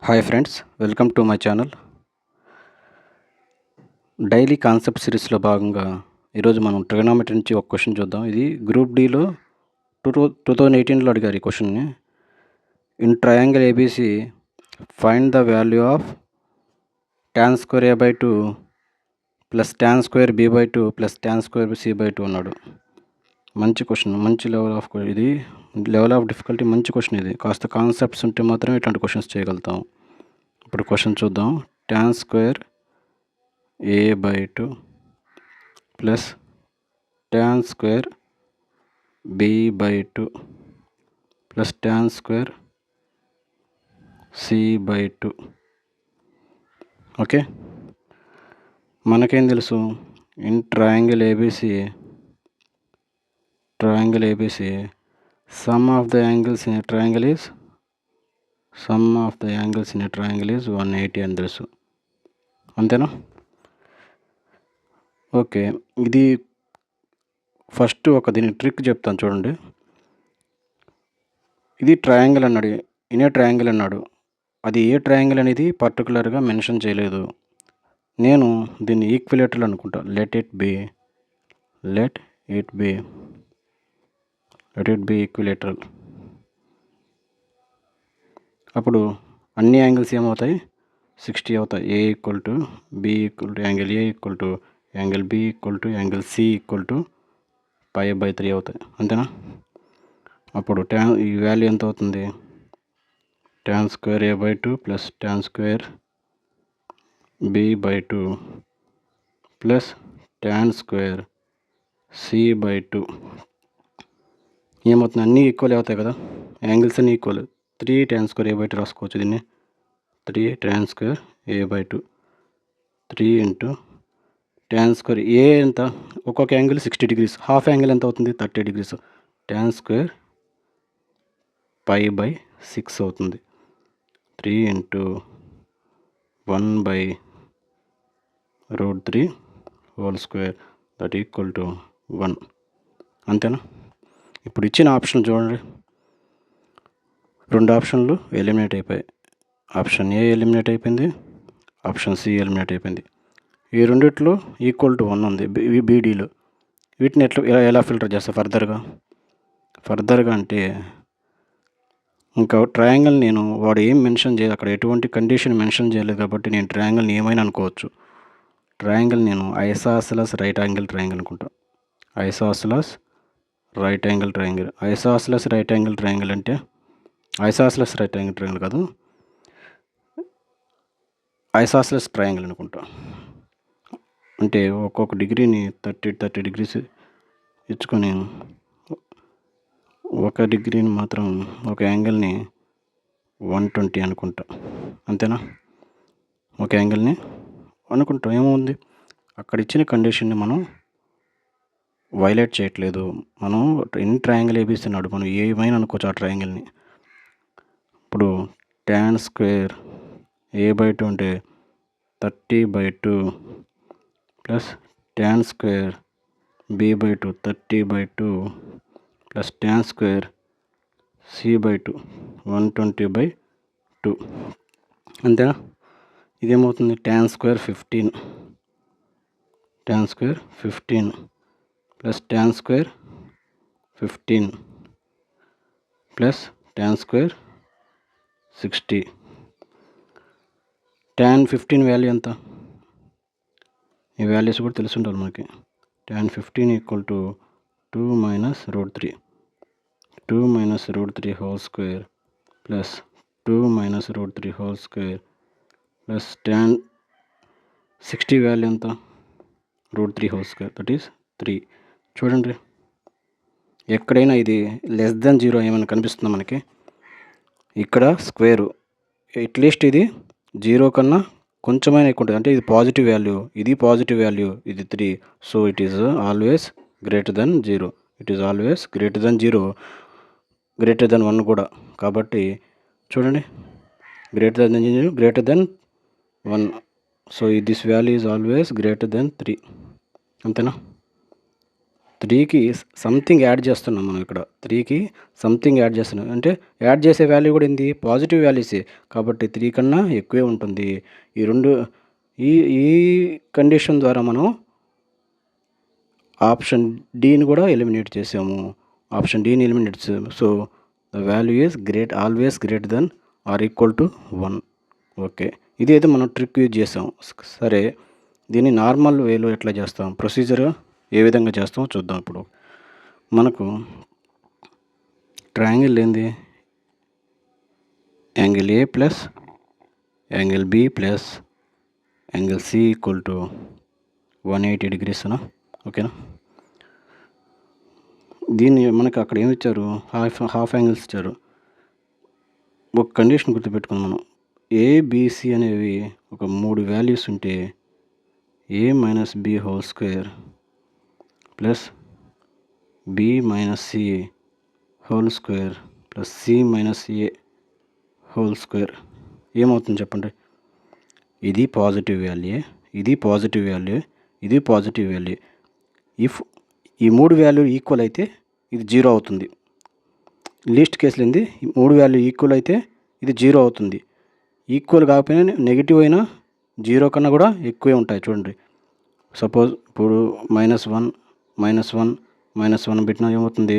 Hi friends, welcome to my channel. Daily concept సిరీస్లో భాగంగా ఈరోజు మనం ట్రిగనామెట్రీ నుంచి ఒక క్వశ్చన్ చూద్దాం. ఇది గ్రూప్ డీలో 2018లో అడిగారు ఈ క్వశ్చన్ని. In triangle ABC find the value of tan square a/2 plus tan square b/2 plus tan square c/2 అన్నాడు. మంచి క్వశ్చన్, మంచి ఇది లెవెల్ ఆఫ్ డిఫికల్టీ మంచి క్వశ్చన్. ఇది కాస్త కాన్సెప్ట్స్ ఉంటే మాత్రమే ఇట్లాంటి క్వశ్చన్స్ చేయగలుగుతాం. ఇప్పుడు క్వశ్చన్ చూద్దాం. tan square a/2 plus tan square b/2 plus tan square c/2. Okay, మనకేం తెలుసు? In triangle ABC some of the angles in triangle is 180 అని తెలుసు. అంతేనా? ఓకే, ఇది ఫస్ట్ దీని ట్రిక్ చెప్తాను చూడండి. ఇది ట్రయాంగిల్ అన్నాడు, ఇనే ట్రయాంగిల్ అన్నాడు. అది ఏ ట్రయాంగిల్ అనేది పర్టికులర్గా మెన్షన్ చేయలేదు. నేను దీన్ని ఈక్విలేటరల్ అనుకుంటా. Let it be equilateral. అప్పుడు అన్ని యాంగిల్స్ ఏమవుతాయి? 60 అవుతాయి. A equal to B equal to angle A equal to angle B equal to angle C equal to π/3 అవుతాయి. అంతేనా? అప్పుడు ఈ వాల్యూ ఎంత అవుతుంది? tan square a/2 plus tan square b/2 plus tan square c/2 ఏమవుతుంది? అన్నీ ఈక్వల్ అవుతాయి కదా, యాంగిల్స్ అన్నీ ఈక్వల్. 3 tan స్క్వేర్ a/2 రాసుకోవచ్చు. దీన్ని 3 tan square a/2 3 into tan square A ఎంత? ఒక్కొక్క యాంగిల్ 60 degrees, హాఫ్ యాంగిల్ ఎంత అవుతుంది? 30 degrees. tan స్క్వేర్ π/6 అవుతుంది. 3 into 1/√3 whole square that equal to 1. అంతేనా? ఇప్పుడు ఇచ్చిన ఆప్షన్ చూడండి, 2 ఆప్షన్లు ఎలిమినేట్ అయిపోయాయి. ఆప్షన్ ఏ ఎలిమినేట్ అయిపోయింది, ఆప్షన్ సి ఎలిమినేట్ అయిపోయింది. ఈ రెండిట్లో ఈక్వల్ టు 1 ఉంది బీడీలో. వీటిని ఎలా ఫిల్టర్ చేస్తా ఫర్దర్గా అంటే ఇంకా ట్రయాంగిల్ నేను వాడు ఏం మెన్షన్ చేయలేదు, అక్కడ ఎటువంటి కండిషన్ మెన్షన్ చేయలేదు కాబట్టి నేను ట్రయాంగిల్ని ఏమైనా అనుకోవచ్చు. ట్రయాంగిల్ నేను ఐసోసెలస్ రైట్ యాంగిల్ ట్రయాంగిల్ అనుకుంటా. ఐసోసెలస్ రైట్ యాంగిల్ ట్రయాంగిల్ అంటే ఐసోసెలస్ రైట్ యాంగిల్ ట్రయాంగిల్ కాదు, ఐసోసెలస్ ట్రయాంగిల్ అనుకుంటా. అంటే ఒక్కొక్క డిగ్రీని 30 degrees ఇచ్చుకొని ఒక డిగ్రీని మాత్రం ఒక యాంగిల్ని 120 అనుకుంటా. అంతేనా? ఒక యాంగిల్ని అనుకుంటాం. ఏముంది? అక్కడ ఇచ్చిన కండిషన్ని మనం వైలేట్ చేయట్లేదు. మనం ఇన్ ట్రయాంగిల్ ఏబీస్తున్నాడు, మనం ఏమైనా అనుకోవచ్చు ఆ ట్రయాంగిల్ని. ఇప్పుడు tan స్క్వేర్ a/2 అంటే 30/2 plus tan square b/2 30/2 plus tan square c/2 120/2. అంతేనా? ఇదేమవుతుంది? tan square 15 plus tan square 15 plus tan square 60. tan 15 value ఎంత? ఈ వాల్యూస్ కూడా తెలిసి ఉండాలి మనకి. tan 15 equal to 2 - √3 whole square plus 2 - √3 whole square plus tan 60 value ఎంత? √3 whole square that is 3. చూడండి, ఎక్కడైనా ఇది లెస్ దెన్ 0 ఏమైనా కనిపిస్తుందా మనకి? ఇక్కడ స్క్వేరు అట్లీస్ట్ ఇది 0 కన్నా కొంచెమైనా ఎక్కువ ఉంటుంది. అంటే ఇది పాజిటివ్ వాల్యూ, ఇది పాజిటివ్ వాల్యూ, ఇది 3. So it is always greater then 0. Greater than 1 కూడా. కాబట్టి చూడండి, greater than 1. So this value is always greater then 3. అంతేనా? 3కి సంథింగ్ యాడ్ చేస్తున్నాం మనం ఇక్కడ. 3కి సంథింగ్ యాడ్ చేస్తున్నాం. అంటే యాడ్ చేసే వాల్యూ కూడా ఏంది? పాజిటివ్ వాల్యూసే. కాబట్టి 3 కన్నా ఎక్కువే ఉంటుంది. ఈ ఈ ఈ కండిషన్ ద్వారా మనం ఆప్షన్ డీని కూడా ఎలిమినేట్ చేసాము. ఆప్షన్ డీని ఎలిమినేట్ చేసాము. So the value is always greater than or equal to 1. Okay. ఇదైతే మనం ట్రిక్ యూజ్ చేసాం. సరే, దీన్ని నార్మల్ వేలో ఎట్లా చేస్తాం? ప్రొసీజర్ ఏ విధంగా చేస్తామో చూద్దాం ఇప్పుడు. మనకు ట్రయాంగిల్ ఏంది? Angle A plus angle B plus angle C equal to 180 degrees. ఓకేనా? దీన్ని మనకి అక్కడ ఏమి ఇచ్చారు? హాఫ్ యాంగిల్స్ ఇచ్చారు. ఒక కండిషన్ గుర్తుపెట్టుకున్నాం మనం. ఏబిసి అనేవి ఒక 3 వాల్యూస్ ఉంటే A minus B whole square plus B minus C whole square plus C minus A whole square ఏమవుతుంది చెప్పండి? ఇది పాజిటివ్ వాల్యూ, ఇది పాజిటివ్ వాల్యూ, ఇది పాజిటివ్ వాల్యూ. ఇఫ్ ఈ 3 వాల్యూ ఈక్వల్ అయితే ఇది 0 అవుతుంది. లీస్ట్ కేసులో ఏంది? ఈ 3 వాల్యూ ఈక్వల్ అయితే ఇది 0 అవుతుంది. ఈక్వల్ కాకపోయినా నెగిటివ్ అయినా 0 కన్నా కూడా ఎక్కువే ఉంటాయి చూడండి. సపోజ్ ఇప్పుడు -1 -1 పెట్టినా ఏమవుతుంది?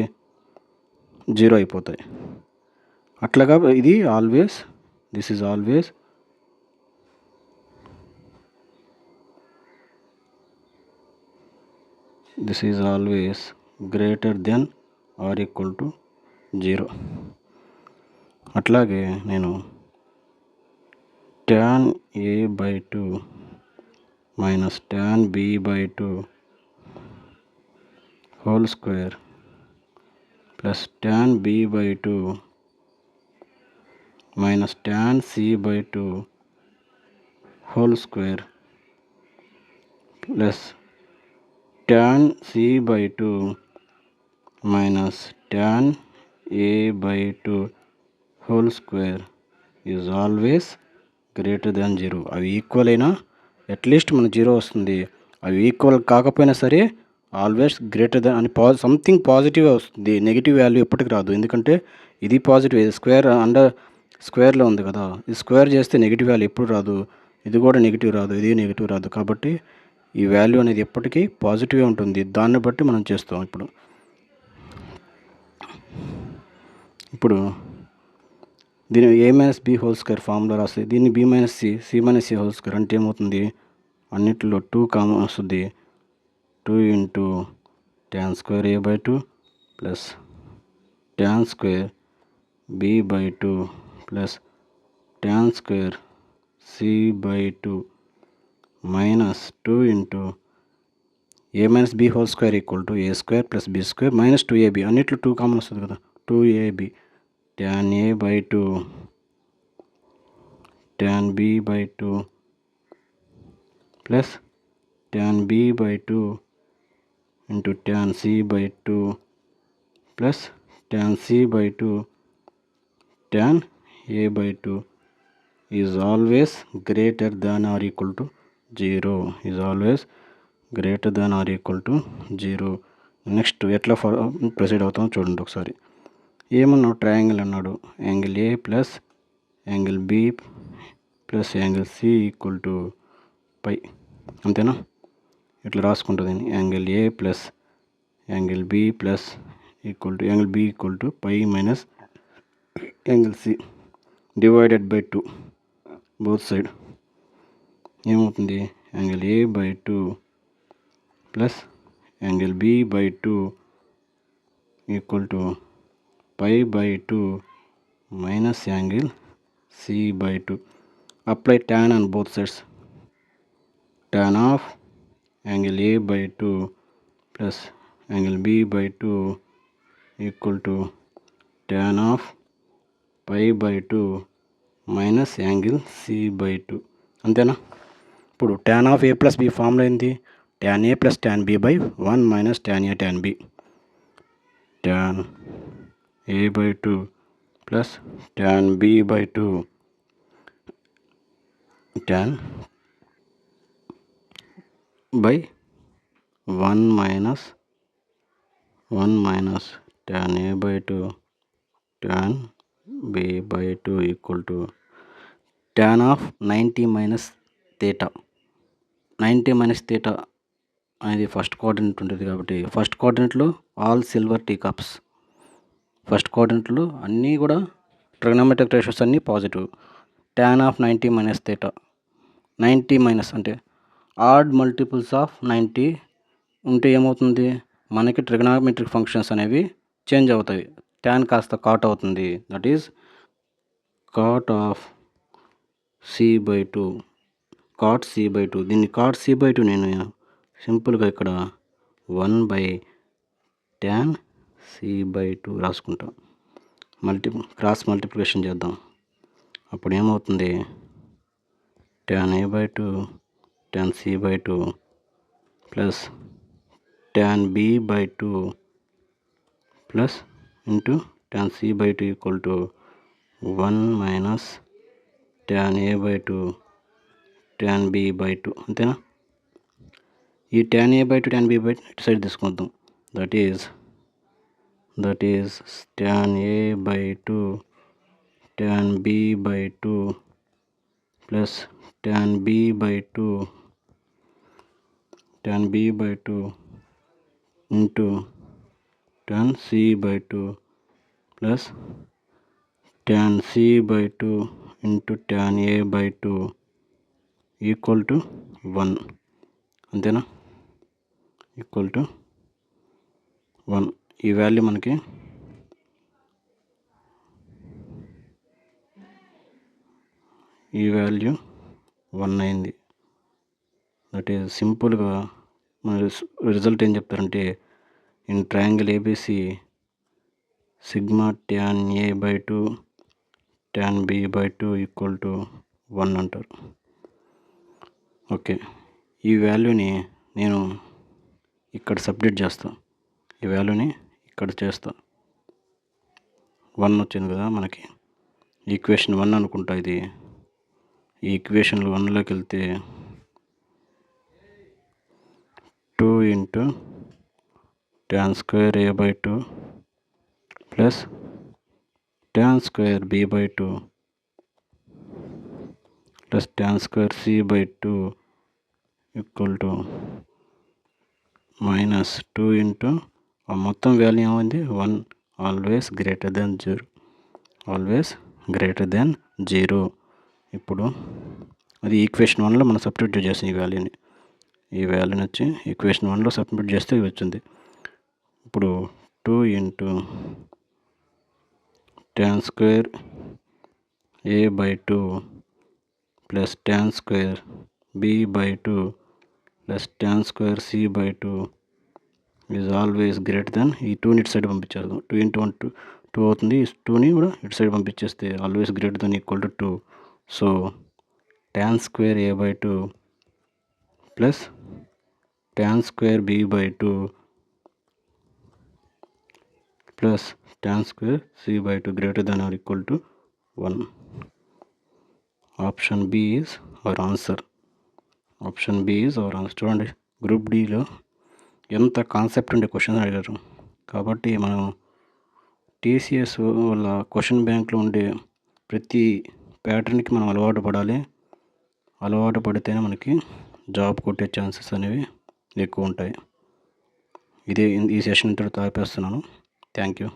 0 అయిపోతాయి. అట్లాగా ఇది always this is always greater than or equal to 0. అట్లాగే నేను tan a/2 minus tan b/2 whole square plus tan b/2 minus tan c/2 whole square plus tan c/2 minus tan a/2 whole square is always greater than 0. అవి equal అయినా at least మన 0 వస్తుంది. అవి equal కాకపోయినా సరే always greater దాన్ అని something positive వస్తుంది. Negative value ఎప్పటికి రాదు. ఎందుకంటే ఇది పాజిటివ్, ఇది స్క్వేర్లో ఉంది కదా. ఇది స్క్వేర్ చేస్తే నెగిటివ్ వాల్యూ ఎప్పుడు రాదు. ఇది కూడా నెగిటివ్ రాదు, ఇది నెగిటివ్ రాదు. కాబట్టి ఈ వాల్యూ అనేది ఎప్పటికీ పాజిటివే ఉంటుంది. దాన్ని బట్టి మనం చేస్తాం. ఇప్పుడు దీన్ని A minus B whole square formula రాస్తే దీన్ని B minus C minus C whole square అంటే ఏమవుతుంది? అన్నిటిలో 2 కామన్ వస్తుంది. 2 into tan square a/2 plus tan square b/2 plus tan square c/2 minus 2 into A minus B whole square equal to A square plus B square minus 2ab. అన్నిట్లో 2 common వస్తుంది కదా. 2ab tan a/2 tan b/2 plus tan b/2 into tan c/2 plus tan c/2 tan a/2 is always greater than or equal to 0. Is always greater than or equal to 0. Next ఎట్లా proceed అవుతామో చూడండి ఒకసారి. ఏమన్నాడు? Triangle అన్నాడు. Angle A plus angle B plus angle C equal to pi. అంతేనా? ఇట్లా రాసుకుంటుంది. Angle A plus angle B plus angle B equal to pi minus angle C divided by 2 both side. ఏమవుతుంది? Angle a/2 plus angle b/2 equal to π/2 minus angle c/2. Apply tan on both sides. Tan of angle a/2 plus angle b/2 equal to tan of π/2 minus angle c/2. అంతేనా? ఇప్పుడు tan of a plus B formula ఏంటి? tan a plus tan b by 1 minus tan a tan b. tan a/2 plus tan b/2 tan by 1 minus 1 minus tan A by 2 tan B by 2 equal to tan of 90 minus theta. 90 minus theta అనేది first coordinate ఉంటుంది కాబట్టి first కోఆర్డినేట్లో all silver tea cups. First కోఆర్డినేట్లో అన్నీ కూడా trigonometric ratios అన్నీ positive. tan of 90 minus theta, 90 minus అంటే odd multiples of 90 ఉంటే ఏమవుతుంది, మనకి ట్రిగ్నోమెట్రిక్ ఫంక్షన్స్ అనేవి చేంజ్ అవుతాయి. tan కాస్త కాట్ అవుతుంది. That is cot of c/2, cot c/2. దీన్ని కాట్ c/2 నేను సింపుల్గా ఇక్కడ 1/tan c/2 రాసుకుంటాం. క్రాస్ మల్టిప్లికేషన్ చేద్దాం. అప్పుడు ఏమవుతుంది, tan A/2 tan c/2 plus tan B/2 plus into tan c/2 equal to 1 minus tan A/2 tan B/2. అంతేనా? ఈ tan A/2 tan B/2 ఇటు సైడ్ తీసుకుందాం. That is tan A/2 tan B/2 plus tan B/2 into tan C/2 plus tan C/2 into tan A/2 equal to 1. అంతేనా? Equal to 1. ఈ value మనకి ఈ value 1 అయింది. That is సింపుల్గా మన result ఏం చెప్తారంటే, in triangle ABC sigma tan A/2 tan B/2 equal to 1 అంటారు. ఓకే, ఈ వాల్యూని నేను ఇక్కడ సబ్స్టిట్యూట్ చేస్తాను. ఈ వాల్యూని ఇక్కడ చేస్తా. 1 వచ్చింది కదా మనకి, ఈక్వేషన్ 1 అనుకుంటా ఇది. ఈ ఈక్వేషన్లో 1లోకి వెళ్తే 2 into tan square A/2 plus tan square B/2 plus tan square C/2 equal to minus 2 into మొత్తం వాల్యూ ఏమైంది 1. Always greater then 0. Always greater then 0. ఇప్పుడు అది ఈక్వేషన్ 1లో మనం సబ్స్టిట్యూట్ చేసాం. ఈ వాల్యూని వచ్చి ఈక్వేషన్ 1లో సబ్స్టిట్యూట్ చేస్తే వచ్చింది. ఇప్పుడు 2 into tan square A/2 plus tan square B/2 plus tan square C/2 is always greater then, ఈ 2ని ఇటు సైడ్ పంపించేద్దాం. 2 ఇంటూ 1 2 అవుతుంది. ఈ 2ని కూడా ఇటు సైడ్ పంపించేస్తే always greater than equal to 2. So tan square A/2 plus tan square B/2 plus tan square C/2 greater than or equal to 1. Option B is our answer. చూడండి, గ్రూప్ డిలో ఎంత concept ఉండే క్వశ్చన్ అడిగారు. కాబట్టి మనం TCS వల్ల question బ్యాంక్లో ఉండే ప్రతి ప్యాటర్న్కి మనం అలవాటు పడాలి. అలవాటు పడితేనే మనకి జాబ్ కొట్టే ఛాన్సెస్ అనేవి ఎక్కువ ఉంటాయి. ఈ సెషన్ ఇంతటితో ఆపేస్తున్నాను. Thank you.